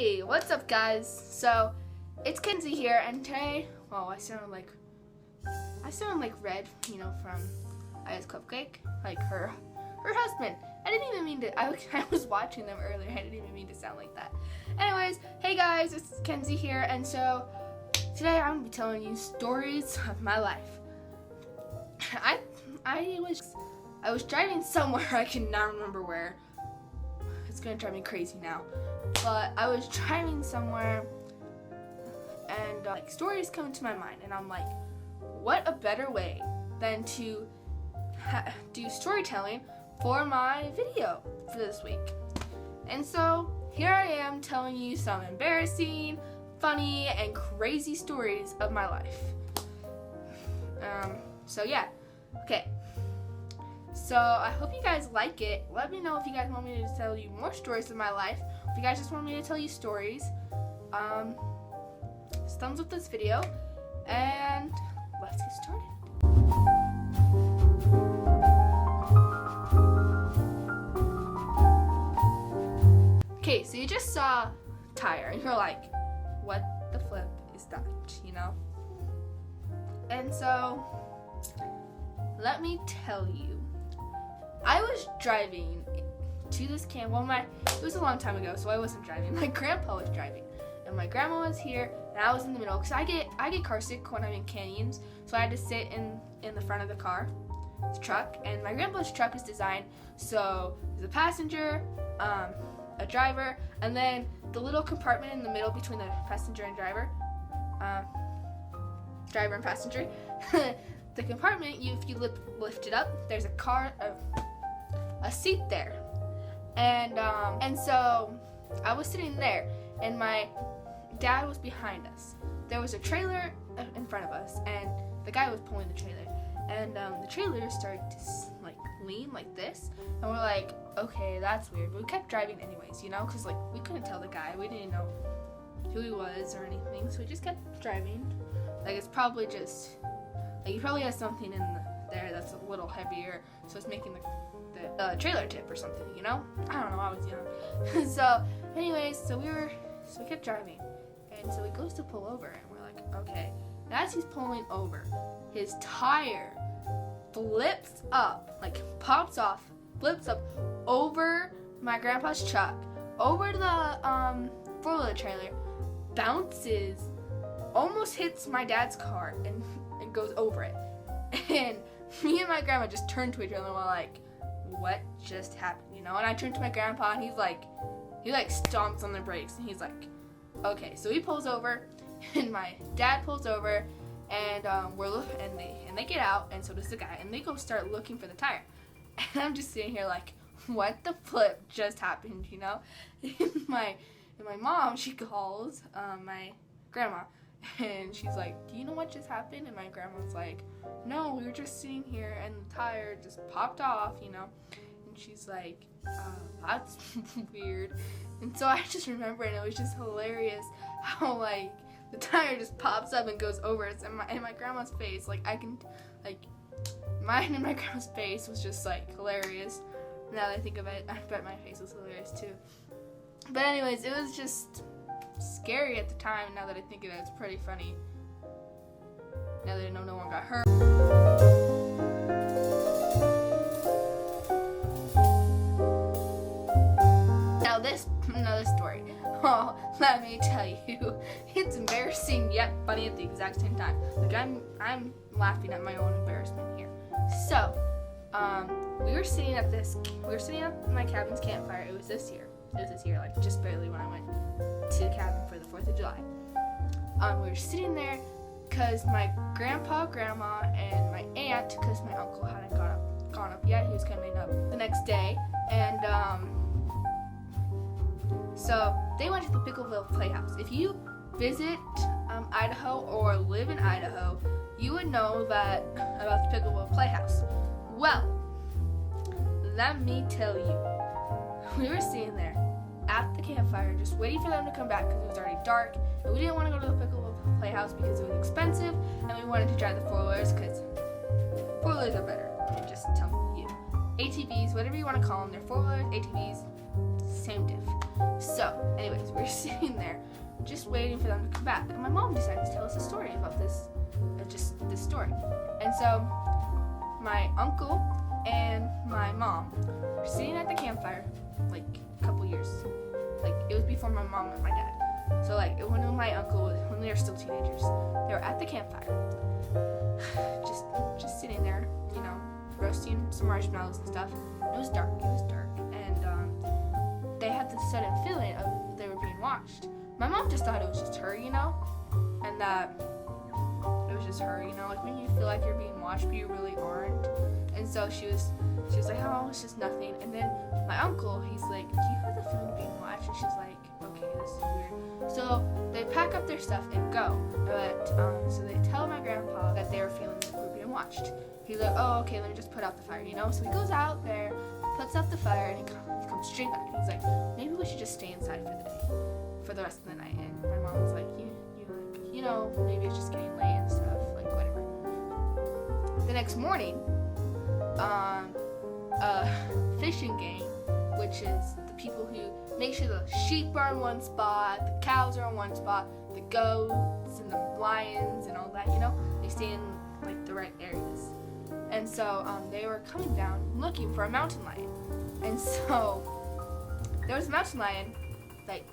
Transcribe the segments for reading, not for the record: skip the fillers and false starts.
Hey, what's up guys? So, it's Kenzie here, and today, I sound like Red, from Ice Cupcake, like her husband. I didn't even mean to, I was watching them earlier, I didn't even mean to sound like that. Anyways, hey guys, it's Kenzie here, and so, today I'm going to be telling you stories of my life. I was driving somewhere, I cannot remember where. It's going to drive me crazy now. But I was driving somewhere, and stories come to my mind, and I'm like, what a better way than to do storytelling for my video for this week. And so here I am telling you some embarrassing, funny, and crazy stories of my life. So yeah, okay. So I hope you guys like it. Let me know if you guys want me to tell you more stories of my life. If you guys just want me to tell you stories, just thumbs up this video, and let's get started. Okay, so you just saw tire, and you're like, what the flip is that, And so, let me tell you, I was driving to this camp. It was a long time ago, so I wasn't driving. My grandpa was driving, and my grandma was here, and I was in the middle. Cause I get car sick when I'm in canyons, so I had to sit in the front of the truck. And my grandpa's truck is designed so there's a passenger, a driver, and then the little compartment in the middle between the passenger and driver and passenger. The compartment, if you lift it up, there's a seat there. And so I was sitting there, and my dad was behind us. There was a trailer in front of us, and the guy was pulling the trailer. And the trailer started to lean like this, and we're like, okay, that's weird. But we kept driving anyways, because we couldn't tell the guy. We didn't know who he was or anything, so we just kept driving. It's probably just he probably has something in there that's a little heavier, so it's making the trailer tip or something, I don't know, I was young. So anyways, so we kept driving, and so he goes to pull over, and we're like, okay. And as he's pulling over, his tire flips up, pops off, flips up over my grandpa's truck, over the four-wheeler trailer, bounces, almost hits my dad's car, and goes over it. And me and my grandma just turned to each other, and we're like, what just happened, And I turned to my grandpa, and he stomps on the brakes, and he's like, okay. So he pulls over, and my dad pulls over, and they get out, and so does the guy, and they go start looking for the tire. And I'm just sitting here like, what the flip just happened, And my mom, she calls my grandma, and she's like, do you know what just happened? And my grandma's like, no, we were just sitting here and the tire just popped off, And she's like, that's weird. And so I just remember, and it was just hilarious how the tire just pops up and goes over it. And my grandma's face, mine and my grandma's face was just hilarious. Now that I think of it, I bet my face was hilarious too. But anyways, it was just scary at the time. Now that I think of it, it's pretty funny. Now that I know no one got hurt. Now this, another story. Oh, let me tell you, it's embarrassing yet funny at the exact same time. I'm laughing at my own embarrassment here. So, we were sitting at my cabin's campfire. It was this year, just barely when I went to the cabin for the 4th of July. We were sitting there because my grandpa, grandma, and my aunt, because my uncle hadn't gone up yet, he was coming up the next day, and so they went to the Pickleville Playhouse. If you visit Idaho or live in Idaho, you would know about the Pickleville Playhouse. Well, let me tell you, we were sitting there at the campfire just waiting for them to come back because it was already dark, and we didn't want to go to the Pickleville Playhouse because it was expensive, and we wanted to drive the four-wheelers because four-wheelers are better. I'm just telling you. ATVs, whatever you want to call them, they're four-wheelers, ATVs, same diff. So, So, anyways, we're sitting there just waiting for them to come back. And my mom decided to tell us a story about this, just this story. And so, my uncle and my mom were sitting at the campfire, like, a couple years. Like, it was before my mom and my dad. So, like, when my uncle, when they were still teenagers, they were at the campfire, just sitting there, you know, roasting some marshmallows and stuff. It was dark, and they had this sudden feeling of they were being watched. My mom just thought it was just her, you know, and that it was just her, you know, like when you feel like you're being watched, but you really aren't. And so she was like, oh, it's just nothing. And then my uncle, he's like, do you have the feeling of being watched? And she's like, okay, this is weird. So they pack up their stuff and go. But so they tell my grandpa that they were feeling like we were being watched. He's like, oh, okay, let me just put out the fire, you know? So he goes out there, puts out the fire, and he comes straight back. He's like, maybe we should just stay inside for the day, for the rest of the night. And my mom was like, you know, maybe it's just getting late and stuff, like whatever. The next morning, a fishing gang, which is the people who make sure the sheep are in one spot, the cows are in one spot, the goats and the lions and all that, you know, they stay in like the right areas. And so they were coming down looking for a mountain lion. And so there was a mountain lion, like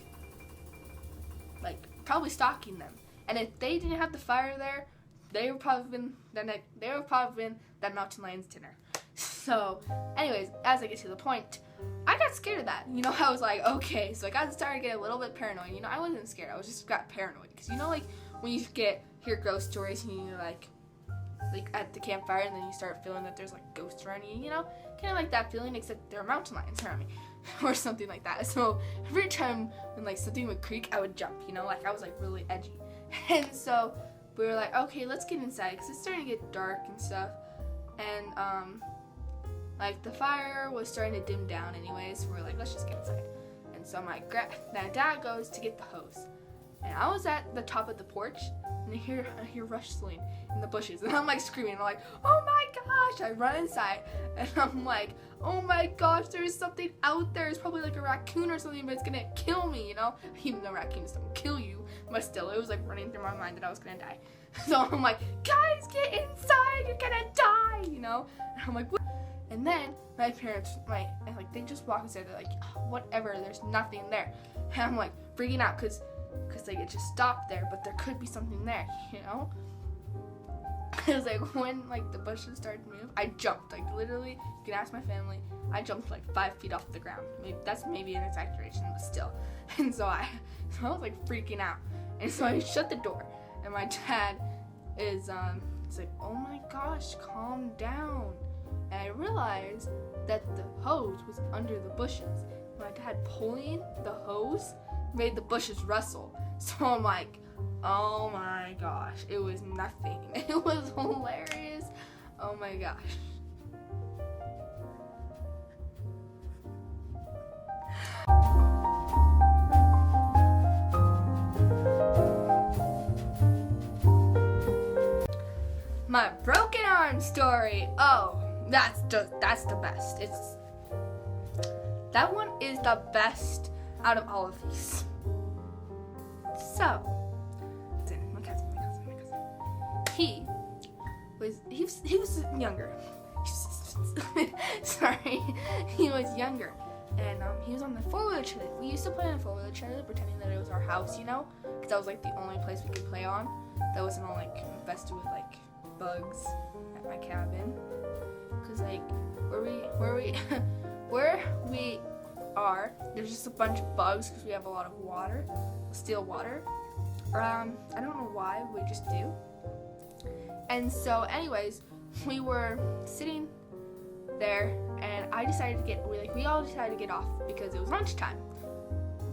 probably stalking them. And if they didn't have the fire there, they would probably been that mountain lion's dinner. So, anyways, as I get to the point, I got scared of that. You know, I was like, okay. So I got started to get a little bit paranoid. You know, I wasn't scared. I was just got paranoid because you know, like when you hear ghost stories and you're like at the campfire, and then you start feeling that there's like ghosts around you. You know, kind of like that feeling, except there are mountain lions around me, or something like that. So every time when like something would creak, I would jump. You know, like I was like really edgy. And so we were like, okay, let's get inside because it's starting to get dark and stuff. And like the fire was starting to dim down anyways, so we're like, let's just get inside. And so my dad goes to get the hose, and I was at the top of the porch, and I hear rustling in the bushes, and I'm like screaming. I'm like, oh my gosh! I run inside, and I'm like, oh my gosh, there's something out there. It's probably like a raccoon or something, but it's gonna kill me, you know? Even though raccoons don't kill you, but still, it was like running through my mind that I was gonna die. So I'm like, guys, get inside! You're gonna die, you know? And I'm like, what? And then my parents, they just walk inside. They're like, oh, whatever, there's nothing there. And I'm like freaking out because like it just stopped there, but there could be something there, you know? Because like when like the bushes started to move, I jumped. Like literally, you can ask my family, I jumped like 5 feet off the ground. That's maybe an exaggeration, but still. And so I was like freaking out. And so I shut the door, and my dad is it's like, oh my gosh, calm down. And I realized that the hose was under the bushes. My dad pulling the hose made the bushes rustle. So I'm like, oh my gosh, it was nothing. It was hilarious. Oh my gosh. My broken arm story. Oh, that's the best. That one is the best out of all of these. So, my cousin. He was younger. Sorry, he was younger, and he was on the 4-wheeler chair. We used to play on the 4-wheeler chair, pretending that it was our house, you know, because that was like the only place we could play on. That wasn't all like infested with like bugs at my cabin. Cause like where we are, there's just a bunch of bugs because we have a lot of water, still water. I don't know why, we just do. And so, anyways, we were sitting there, and we all decided to get off because it was lunchtime.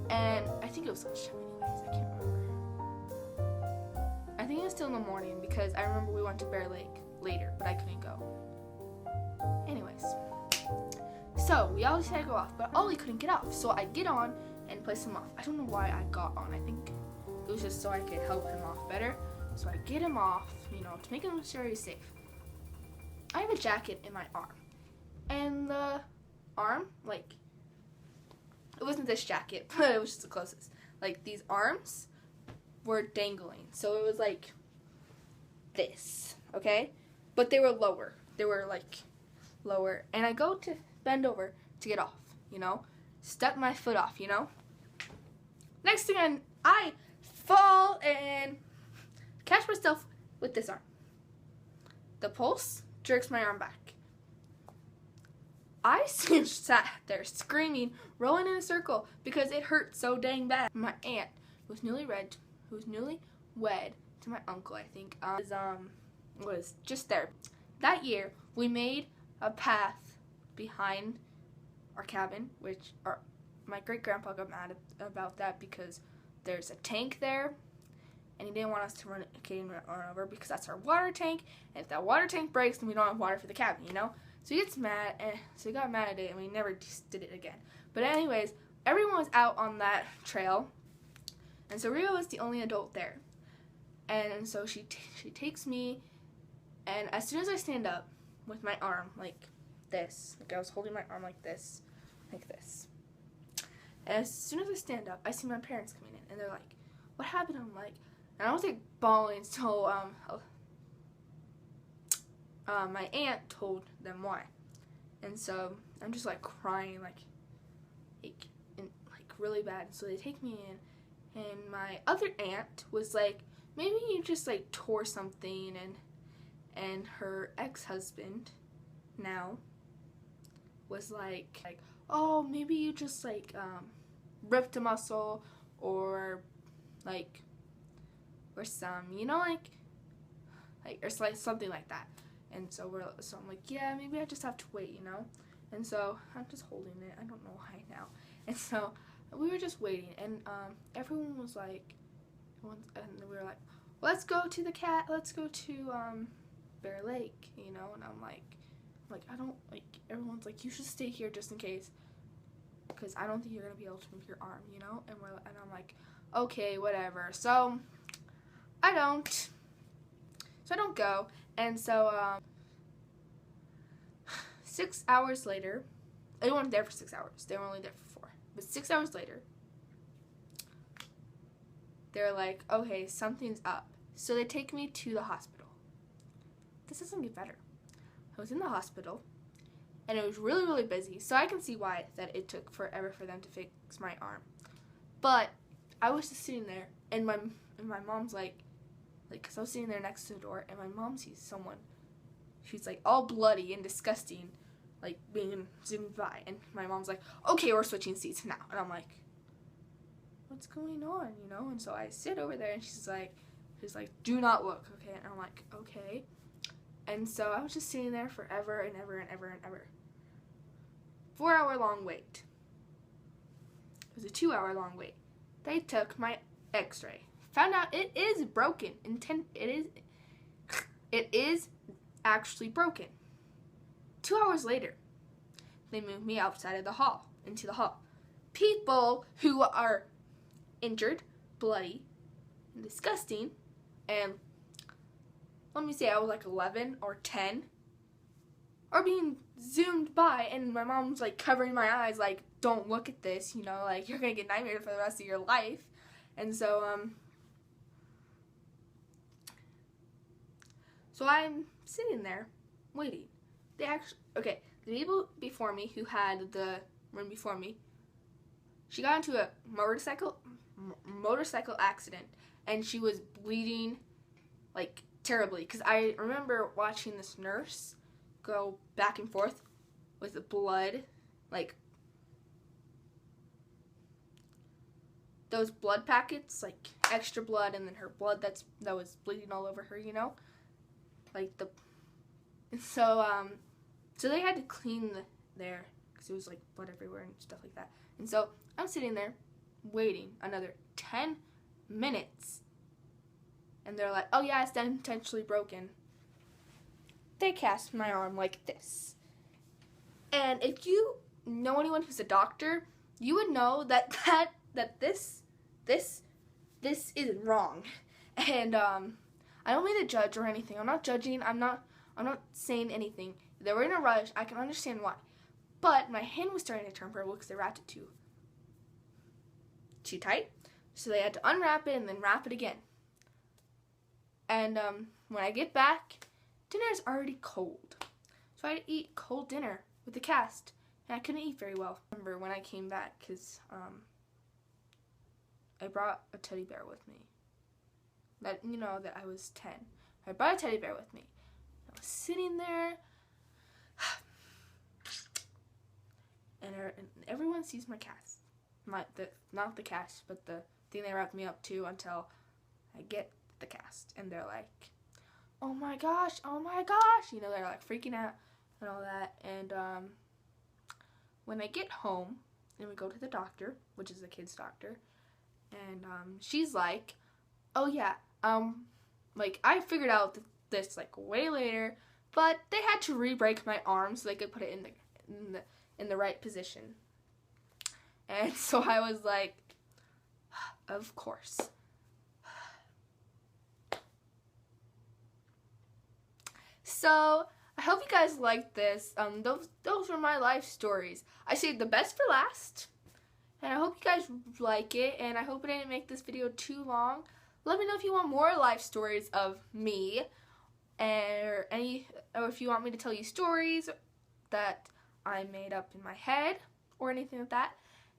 And I think it was lunchtime anyways, I can't remember. I think it was still in the morning because I remember we went to Bear Lake later, but I couldn't go. Anyways, so we all decided to go off, but Ollie couldn't get off, so I get on and place him off. I don't know why I got on. I think it was just so I could help him off better. So I get him off, you know, to make him sure he's safe. I have a jacket in my arm, and the arm, like, It wasn't this jacket, but it was just the closest. Like, these arms were dangling. So it was like this, okay? But they were lower. They were like lower. And I go to bend over to get off, you know? Step my foot off, you know? Next thing I fall and catch myself with this arm. The pulse jerks my arm back. I sat there screaming, rolling in a circle because it hurt so dang bad. My aunt, who was newlywed to my uncle, I think, was just there. That year, we made a path behind our cabin, which my great-grandpa got mad about that because there's a tank there, and he didn't want us to run over because that's our water tank, and if that water tank breaks, then we don't have water for the cabin, you know? So he gets mad, and so he got mad at it, and we never just did it again. But anyways, everyone was out on that trail, and so Rio was the only adult there. And so she takes me, and as soon as I stand up with my arm like this, like I was holding my arm like this, and as soon as I stand up, I see my parents coming in, and they're like, "What happened?" I'm like, and I was like bawling, so my aunt told them why, and so I'm just like crying like really bad. So they take me in, and my other aunt was like, maybe you just like tore something, and her ex-husband now was like, oh, maybe you just like ripped a muscle or some, you know, like or like something like that. And so I'm like, yeah, maybe I just have to wait, you know? And so I'm just holding it. I don't know why now. And so we were just waiting, and everyone was like, and we were like, let's go to Bear Lake, you know? And I'm like, I don't, like, everyone's like, you should stay here just in case, because I don't think you're going to be able to move your arm, you know? And I'm like, okay, whatever. So I don't go. And so 6 hours later, they weren't there for 6 hours. They were only there for 4. But 6 hours later, they're like, okay, something's up. So they take me to the hospital. This doesn't get better. I was in the hospital, and it was really, really busy. So I can see why that it took forever for them to fix my arm. But I was just sitting there, and my mom's like, because I was sitting there next to the door, and my mom sees someone. She's like all bloody and disgusting, like being zoomed by. And my mom's like, okay, we're switching seats now. And I'm like, what's going on, you know? And so I sit over there, and she's like, do not look, okay? And I'm like, okay. And so I was just sitting there forever and ever and ever and ever. 4-hour-long wait. It was a 2-hour-long wait. They took my x-ray. Found out it is broken. It is actually broken. 2 hours later, they moved me outside of the hall, into the hall. People who are injured, bloody, and disgusting, and let me say I was like 11 or 10, are being zoomed by, and my mom's like covering my eyes, like, don't look at this, you know, like, you're gonna get nightmares for the rest of your life. And so, so I'm sitting there waiting. The people before me who had the room before me, she got into a motorcycle accident, and she was bleeding like terribly, because I remember watching this nurse go back and forth with the blood, like those blood packets, like extra blood, and then her blood that was bleeding all over her, you know, like so they had to clean there because it was like blood everywhere and stuff like that. And so I'm sitting there waiting another 10 minutes, and they're like, oh yeah, it's intentionally broken. They cast my arm like this. And if you know anyone who's a doctor, you would know that this is wrong. And I don't mean to judge or anything. I'm not judging. I'm not saying anything. They were in a rush. I can understand why. But my hand was starting to turn purple because they wrapped it too too tight. So they had to unwrap it and then wrap it again. And when I get back, dinner is already cold. So I had to eat cold dinner with the cast. And I couldn't eat very well. I remember when I came back because I brought a teddy bear with me. That I was 10. I brought a teddy bear with me. I was sitting there. And everyone sees my cast. Not the cast, but the thing they wrapped me up to until I get the cast. And they're like, oh my gosh. They're like freaking out and all that. And when I get home and we go to the doctor, which is the kid's doctor, and she's like, oh yeah, I figured out this like way later, but they had to re-break my arm so they could put it in the right position. And so I was like, of course. So I hope you guys liked this. Those were my life stories. I saved the best for last. And I hope you guys like it. And I hope it didn't make this video too long. Let me know if you want more life stories of me. Or if you want me to tell you stories that I made up in my head. Or anything like that.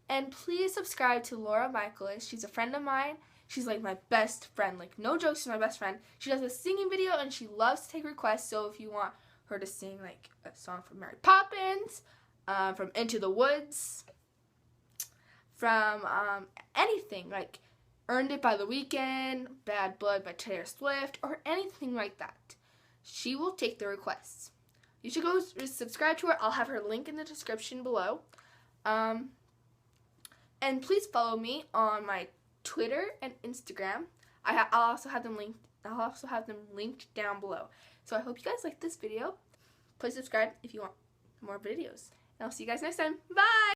And please subscribe to Laura Michaelis. She's a friend of mine. She's like my best friend. Like, no jokes, she's my best friend. She does a singing video and she loves to take requests. So if you want her to sing like a song from Mary Poppins, from Into the Woods, from anything like Earned It by the Weeknd, Bad Blood by Taylor Swift, or anything like that, she will take the requests. You should go subscribe to her. I'll have her link in the description below. And please follow me on my Twitter and Instagram. I'll also have them linked down below. So I hope you guys like this video. Please subscribe if you want more videos. And I'll see you guys next time. Bye!